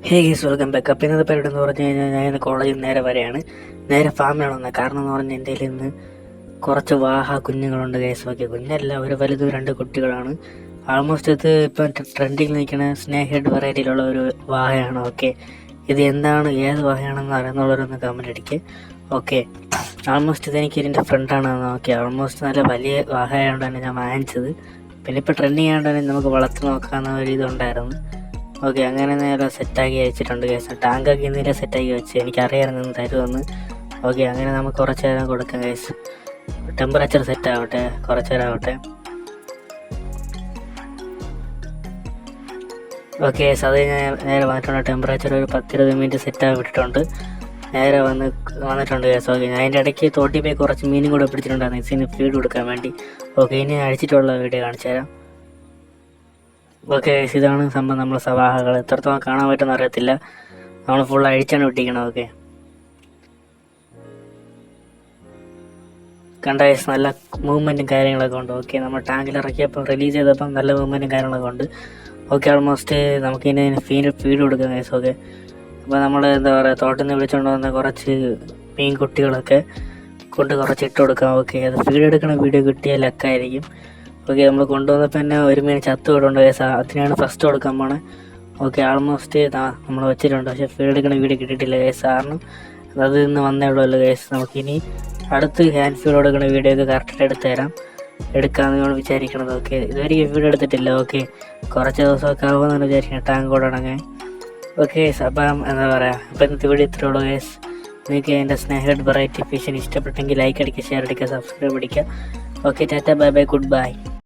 ഹേ ഗീസ് welcome back. അപ്പം ഇന്നത്തെ പരിപാടി എന്ന് പറഞ്ഞു കഴിഞ്ഞാൽ ഞാൻ ഇന്ന് കോളേജിൽ നേരെ വരെയാണ്. നേരെ ഫാമിലാണ് വന്നത്. കാരണം എന്ന് പറഞ്ഞാൽ എൻ്റെ കയ്യിൽ ഇന്ന് കുറച്ച് വാഹ കുഞ്ഞുങ്ങളുണ്ട് ഗൈസ്. ഓക്കെ, കുഞ്ഞല്ല, ഒരു വലുത് 2 കുട്ടികളാണ്. ആൾമോസ്റ്റ് ഇത് ഇപ്പം ട്രെൻഡിൽ നിൽക്കുന്ന സ്നേഹഡ് വെറൈറ്റിയിലുള്ള ഒരു വാഹയാണ്. ഓക്കെ, ഇത് എന്താണ്, ഏത് വാഹയാണെന്ന് അറിയുന്നുള്ളവരൊന്ന് കമൻറ്റ് അടിക്കുക. ഓക്കെ, ആൾമോസ്റ്റ് ഇതെനിക്ക് ഇതിൻ്റെ ഫ്രണ്ടാണ്. ഓക്കെ, ആൾമോസ്റ്റ് നല്ല വലിയ വാഹയായതുകൊണ്ട് തന്നെ ഞാൻ വാങ്ങിച്ചത്. പിന്നെ ഇപ്പോൾ ട്രെൻഡിങ് ആയതുകൊണ്ട് തന്നെ നമുക്ക് വളർത്തി നോക്കാമെന്ന ഒരു ഇതുണ്ടായിരുന്നു. ഓക്കെ, അങ്ങനെ നേരെ സെറ്റാക്കി വെച്ചിട്ടുണ്ട് കേസ്. ടാങ്കൊക്കെ ഇന്നലെ സെറ്റാക്കി വെച്ച് എനിക്കറിയാമായിരുന്നു തരുമെന്ന്. ഓക്കെ, അങ്ങനെ നമുക്ക് കുറച്ച് നേരം കൊടുക്കാം കേസ്. ടെമ്പറേച്ചർ സെറ്റ് ആവട്ടെ, കുറച്ച് നേരം ആവട്ടെ. ഓക്കെ, അത് ഞാൻ നേരെ വന്നിട്ടുണ്ട്. ടെമ്പറേച്ചർ ഒരു 10-20 മിനിറ്റ് സെറ്റാക്കി വിട്ടിട്ടുണ്ട്. നേരെ വന്നിട്ടുണ്ട് കേസ്. ഓക്കെ, ഞാൻ അതിൻ്റെ ഇടയ്ക്ക് തോട്ടി പോയി കുറച്ച് മീനും കൂടെ പിടിച്ചിട്ടുണ്ടായിരുന്നു ഇതിന് ഫീഡ് കൊടുക്കാൻ വേണ്ടി. ഓക്കെ, ഇനി അഴിച്ചിട്ടുള്ള വീഡിയോ കാണിച്ചു തരാം. ഓക്കെ, ഇതാണ് സംഭവം. നമ്മൾ സവാഹകൾ എത്രത്തോളം കാണാൻ പറ്റുമെന്ന് അറിയത്തില്ല. നമ്മൾ ഫുൾ അഴിച്ചാണ് വിട്ടിരിക്കണം. ഓക്കെ, കണ്ട നല്ല മൂവ്മെൻറ്റും കാര്യങ്ങളൊക്കെ ഉണ്ട്. ഓക്കെ, നമ്മൾ ടാങ്കിൽ ഇറക്കിയപ്പം റിലീസ് ചെയ്തപ്പം നല്ല മൂവ്മെൻറ്റും കാര്യങ്ങളൊക്കെ ഉണ്ട്. ഓക്കെ, ഓൾമോസ്റ്റ് നമുക്കിനി ഫീഡ് കൊടുക്കാം കേസ്. ഓക്കെ, അപ്പോൾ നമ്മൾ എന്താ പറയുക, തോട്ടിൽ നിന്ന് വിളിച്ചുകൊണ്ട് വന്ന കുറച്ച് മീൻ കുട്ടികളൊക്കെ കുറച്ച് ഇട്ട് കൊടുക്കാം. ഓക്കെ, അത് ഫീഡ് എടുക്കണ വീഡിയോ കിട്ടിയ ലക്കായിരിക്കും. ഓക്കെ, നമ്മൾ കൊണ്ടുവന്നപ്പോൾ തന്നെ ഒരു മീൻ ചത്തു വിടുണ്ട് കേസ്. അതിനാണ് ഫസ്റ്റ് കൊടുക്കാൻ പോണേ. ഓക്കെ, ആൾമോസ്റ്റ് നമ്മൾ വെച്ചിട്ടുണ്ട്. പക്ഷേ ഫീഡ് എടുക്കണ വീഡിയോ കിട്ടിയിട്ടില്ല കേസ്. കാരണം അത് ഇന്ന് വന്നേ ഉള്ളൂ കേസ്. നമുക്കിനി അടുത്ത് ഹാൻഡ് ഫീഡ് കൊടുക്കുന്ന വീഡിയോ ഒക്കെ കറക്റ്റായിട്ട് എടുക്കാമെന്ന് നമ്മൾ വിചാരിക്കണത്. ഓക്കെ, ഇതുവരെ വീഡിയോ എടുത്തിട്ടില്ല. ഓക്കെ, കുറച്ച് ദിവസമൊക്കെ ആകുമെന്നാണ് വിചാരിക്കുന്നത് ടാങ്ക് കൊടുക്കണമെങ്കിൽ. ഓക്കെ, അപ്പം എന്താ പറയുക, അപ്പം ഇന്നത്തെ വീഡിയോ ഇത്രയേ ഉള്ളൂ കേസ്. നിങ്ങൾക്ക് എൻ്റെ സ്നേഹഡ് വെറൈറ്റി ഫിഷിന് ഇഷ്ടപ്പെട്ടെങ്കിൽ ലൈക്ക് അടിക്കുക, ഷെയർ അടിക്കുക, സബ്സ്ക്രൈബ് അടിക്കുക. Okay, Tata, bye bye, good bye.